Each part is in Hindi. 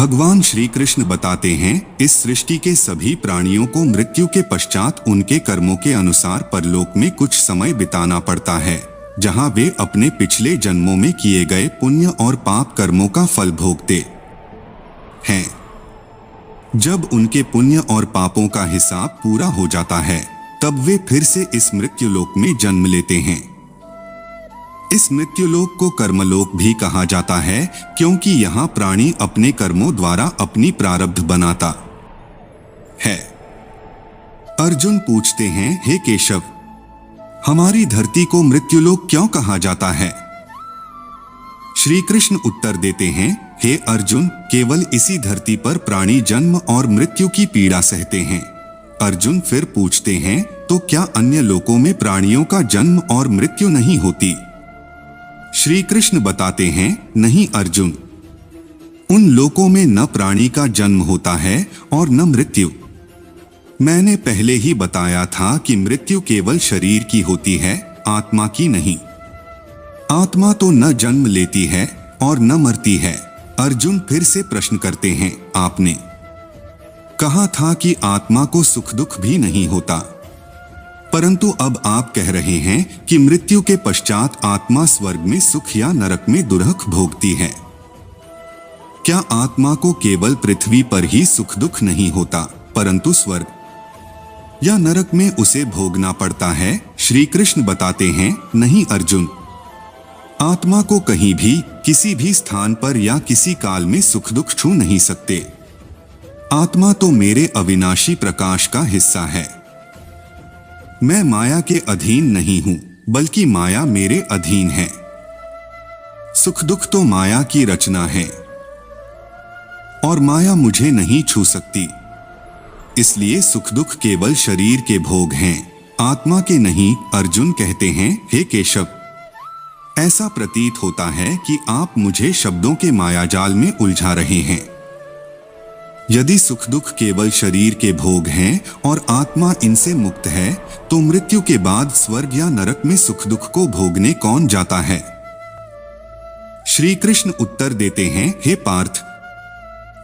भगवान श्री कृष्ण बताते हैं, इस सृष्टि के सभी प्राणियों को मृत्यु के पश्चात उनके कर्मों के अनुसार परलोक में कुछ समय बिताना पड़ता है, जहां वे अपने पिछले जन्मों में किए गए पुण्य और पाप कर्मों का फल भोगते हैं। जब उनके पुण्य और पापों का हिसाब पूरा हो जाता है, तब वे फिर से इस मृत्युलोक में जन्म लेते हैं। इस मृत्युलोक को कर्मलोक भी कहा जाता है, क्योंकि यहाँ प्राणी अपने कर्मों द्वारा अपनी प्रारब्ध बनाता है। अर्जुन पूछते हैं, हे केशव, हमारी धरती को मृत्युलोक क्यों कहा जाता है? श्री कृष्ण उत्तर देते हैं, हे अर्जुन, केवल इसी धरती पर प्राणी जन्म और मृत्यु की पीड़ा सहते हैं। अर्जुन फिर पूछते हैं, तो क्या अन्य लोकों में प्राणियों का जन्म और मृत्यु नहीं होती? श्री कृष्ण बताते हैं, नहीं अर्जुन, उन लोकों में न प्राणी का जन्म होता है और न मृत्यु। मैंने पहले ही बताया था कि मृत्यु केवल शरीर की होती है, आत्मा की नहीं। आत्मा तो न जन्म लेती है और न मरती है। अर्जुन फिर से प्रश्न करते हैं, आपने कहा था कि आत्मा को सुख दुख भी नहीं होता, परंतु अब आप कह रहे हैं कि मृत्यु के पश्चात आत्मा स्वर्ग में सुख या नरक में दुर्भोग भोगती है। क्या आत्मा को केवल पृथ्वी पर ही सुख दुख नहीं होता, परंतु स्वर्ग या नरक में उसे भोगना पड़ता है? श्री कृष्ण बताते हैं, नहीं अर्जुन, आत्मा को कहीं भी किसी भी स्थान पर या किसी काल में सुख दुख छू नहीं सकते। आत्मा तो मेरे अविनाशी प्रकाश का हिस्सा है। मैं माया के अधीन नहीं हूं, बल्कि माया मेरे अधीन है। सुख दुख तो माया की रचना है और माया मुझे नहीं छू सकती। इसलिए सुख दुख केवल शरीर के भोग हैं, आत्मा के नहीं। अर्जुन कहते हैं, हे केशव, ऐसा प्रतीत होता है कि आप मुझे शब्दों के मायाजाल में उलझा रहे हैं। यदि सुख दुख केवल शरीर के भोग हैं और आत्मा इनसे मुक्त है, तो मृत्यु के बाद स्वर्ग या नरक में सुख दुख को भोगने कौन जाता है? श्री कृष्ण उत्तर देते हैं, हे पार्थ,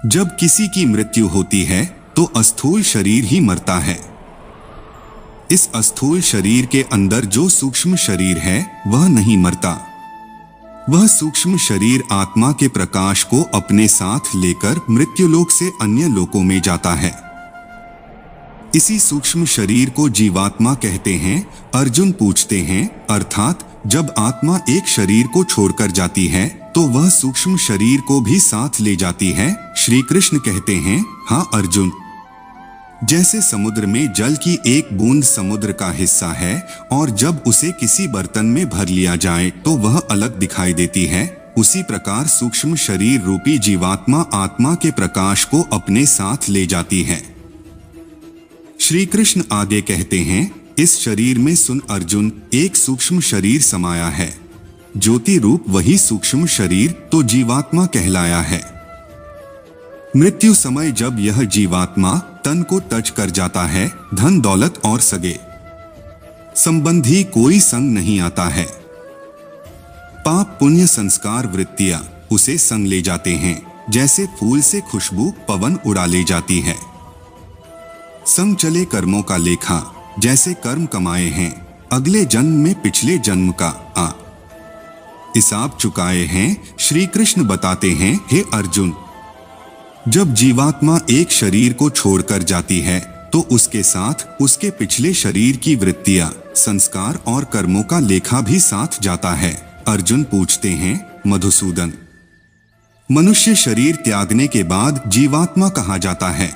जब किसी की मृत्यु होती है तो अस्थूल शरीर ही मरता है। इस अस्थूल शरीर के अंदर जो सूक्ष्म शरीर है वह नहीं मरता। वह सूक्ष्म शरीर आत्मा के प्रकाश को अपने साथ लेकर मृत्युलोक से अन्य लोकों में जाता है। इसी सूक्ष्म शरीर को जीवात्मा कहते हैं। अर्जुन पूछते हैं, अर्थात जब आत्मा एक शरीर को छोड़कर जाती है तो वह सूक्ष्म शरीर को भी साथ ले जाती है? श्री कृष्ण कहते हैं, हाँ अर्जुन, जैसे समुद्र में जल की एक बूंद समुद्र का हिस्सा है और जब उसे किसी बर्तन में भर लिया जाए तो वह अलग दिखाई देती है, उसी प्रकार सूक्ष्म शरीर रूपी जीवात्मा आत्मा के प्रकाश को अपने साथ ले जाती है। श्री कृष्ण आगे कहते हैं, इस शरीर में सुन अर्जुन, एक सूक्ष्म शरीर समाया है। ज्योति रूप वही सूक्ष्म शरीर तो जीवात्मा कहलाया है। मृत्यु समय जब यह जीवात्मा तन को तज कर जाता है, धन दौलत और सगे संबंधी कोई संग नहीं आता है। पाप पुण्य संस्कार वृत्तियां उसे संग ले जाते हैं, जैसे फूल से खुशबू पवन उड़ा ले जाती है। संग चले कर्मों का लेखा, जैसे कर्म कमाए हैं अगले जन्म में पिछले जन्म का हिसाब चुकाए हैं। श्री कृष्ण बताते हैं, हे अर्जुन, जब जीवात्मा एक शरीर को छोड़कर जाती है तो उसके साथ उसके पिछले शरीर की वृत्तियां, संस्कार और कर्मों का लेखा भी साथ जाता है। अर्जुन पूछते हैं, मधुसूदन, मनुष्य शरीर त्यागने के बाद जीवात्मा कहाँ जाता है?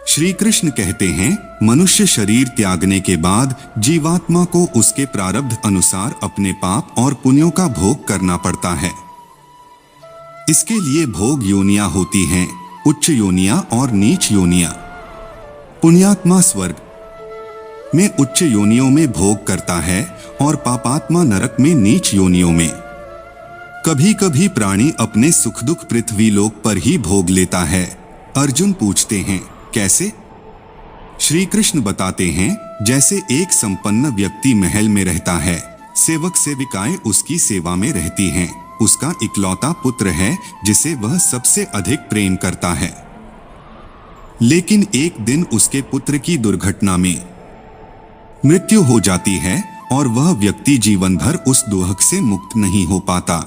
श्री कृष्ण कहते हैं, मनुष्य शरीर त्यागने के बाद जीवात्मा को उसके प्रारब्ध अनुसार अपने पाप और पुण्यों का भोग करना पड़ता है। इसके लिए भोग योनियां होती हैं, उच्च योनियां और नीच योनियां। पुण्यात्मा स्वर्ग में उच्च योनियों में भोग करता है और पापात्मा नरक में नीच योनियों में। कभी कभी प्राणी अपने सुख दुख पृथ्वी लोक पर ही भोग लेता है। अर्जुन पूछते हैं, कैसे? श्री कृष्ण बताते हैं, जैसे एक संपन्न व्यक्ति महल में रहता है, सेवक सेविकाएं उसकी सेवा में रहती हैं। उसका इकलौता पुत्र है जिसे वह सबसे अधिक प्रेम करता है। लेकिन एक दिन उसके पुत्र की दुर्घटना में मृत्यु हो जाती है और वह व्यक्ति जीवन भर उस दुख से मुक्त नहीं हो पाता।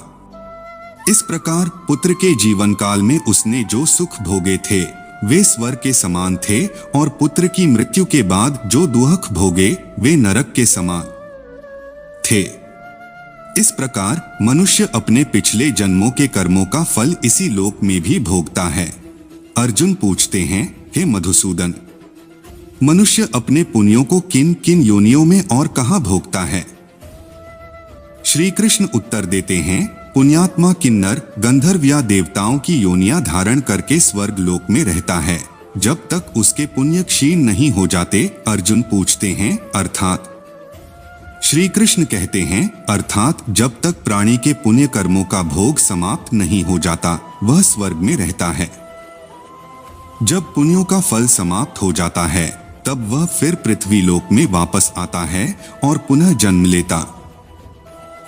इस प्रकार पुत्र के जीवन काल में उसने जो सुख भोगे थे वे स्वर्ग के समान थे और पुत्र की मृत्यु के बाद जो दुख भोगे वे नरक के समान थे। इस प्रकार मनुष्य अपने पिछले जन्मों के कर्मों का फल इसी लोक में भी भोगता है। अर्जुन पूछते हैं, हे मधुसूदन, मनुष्य अपने पुण्यों को किन किन योनियों में और कहां भोगता है? श्री कृष्ण उत्तर देते हैं, पुण्यात्मा किन्नर गंधर्व या देवताओं की योनियां धारण करके स्वर्ग लोक में रहता है जब तक उसके पुण्य क्षीण नहीं हो जाते। अर्जुन पूछते हैं, अर्थात? श्री कृष्ण कहते हैं, अर्थात जब तक प्राणी के पुण्य कर्मों का भोग समाप्त नहीं हो जाता वह स्वर्ग में रहता है। जब पुण्यों का फल समाप्त हो जाता है तब वह फिर पृथ्वी लोक में वापस आता है और पुनः जन्म लेता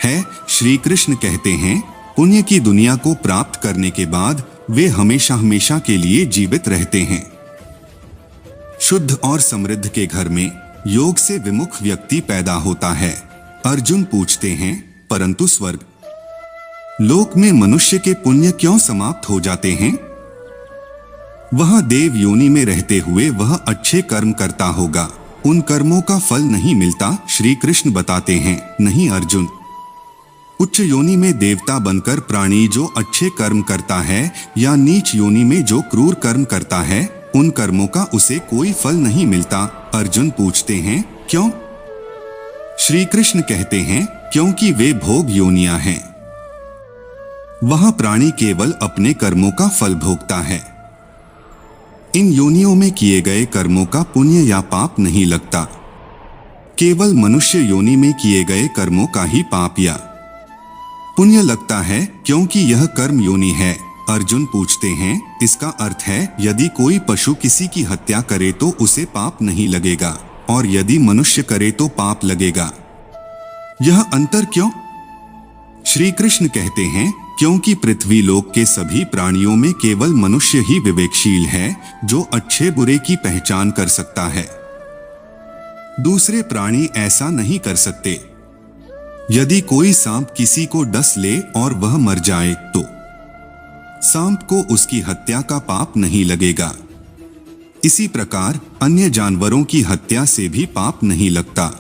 है। श्री कृष्ण कहते हैं, पुण्य की दुनिया को प्राप्त करने के बाद वे हमेशा हमेशा के लिए जीवित रहते हैं। शुद्ध और समृद्ध के घर में योग से विमुख व्यक्ति पैदा होता है। अर्जुन पूछते हैं, परंतु स्वर्ग लोक में मनुष्य के पुण्य क्यों समाप्त हो जाते हैं? वह देव योनि में रहते हुए वह अच्छे कर्म करता होगा, उन कर्मों का फल नहीं मिलता। श्री कृष्ण बताते हैं, नहीं अर्जुन, उच्च योनि में देवता बनकर प्राणी जो अच्छे कर्म करता है या नीच योनि में जो क्रूर कर्म करता है उन कर्मों का उसे कोई फल नहीं मिलता। अर्जुन पूछते हैं, क्यों? श्री कृष्ण कहते हैं, क्योंकि वे भोग योनियां हैं। वहां प्राणी केवल अपने कर्मों का फल भोगता है। इन योनियों में किए गए कर्मों का पुण्य या पाप नहीं लगता, केवल मनुष्य योनि में किए गए कर्मों का ही पाप या पुण्य लगता है, क्योंकि यह कर्म योनि है। अर्जुन पूछते हैं, इसका अर्थ है यदि कोई पशु किसी की हत्या करे तो उसे पाप नहीं लगेगा और यदि मनुष्य करे तो पाप लगेगा, यह अंतर क्यों? श्री कृष्ण कहते हैं, क्योंकि पृथ्वी लोक के सभी प्राणियों में केवल मनुष्य ही विवेकशील है जो अच्छे बुरे की पहचान कर सकता है। दूसरे प्राणी ऐसा नहीं कर सकते। यदि कोई सांप किसी को डस ले और वह मर जाए तो सांप को उसकी हत्या का पाप नहीं लगेगा। इसी प्रकार अन्य जानवरों की हत्या से भी पाप नहीं लगता,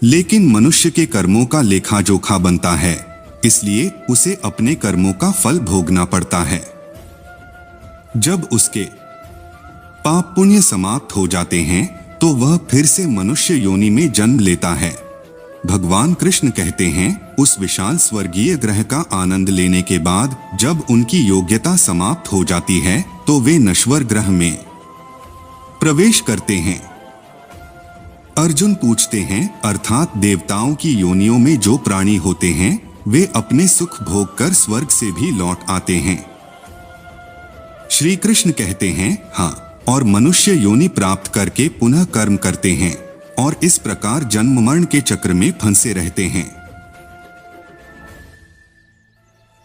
लेकिन मनुष्य के कर्मों का लेखा जोखा बनता है, इसलिए उसे अपने कर्मों का फल भोगना पड़ता है। जब उसके पाप पुण्य समाप्त हो जाते हैं तो वह फिर से मनुष्य योनि में जन्म लेता है। भगवान कृष्ण कहते हैं, उस विशाल स्वर्गीय ग्रह का आनंद लेने के बाद जब उनकी योग्यता समाप्त हो जाती है तो वे नश्वर ग्रह में प्रवेश करते हैं। अर्जुन पूछते हैं, अर्थात देवताओं की योनियों में जो प्राणी होते हैं वे अपने सुख भोग कर स्वर्ग से भी लौट आते हैं। श्री कृष्ण कहते हैं, हाँ, और मनुष्य योनि प्राप्त करके पुनः कर्म करते हैं और इस प्रकार जन्म मरण के चक्र में फंसे रहते हैं।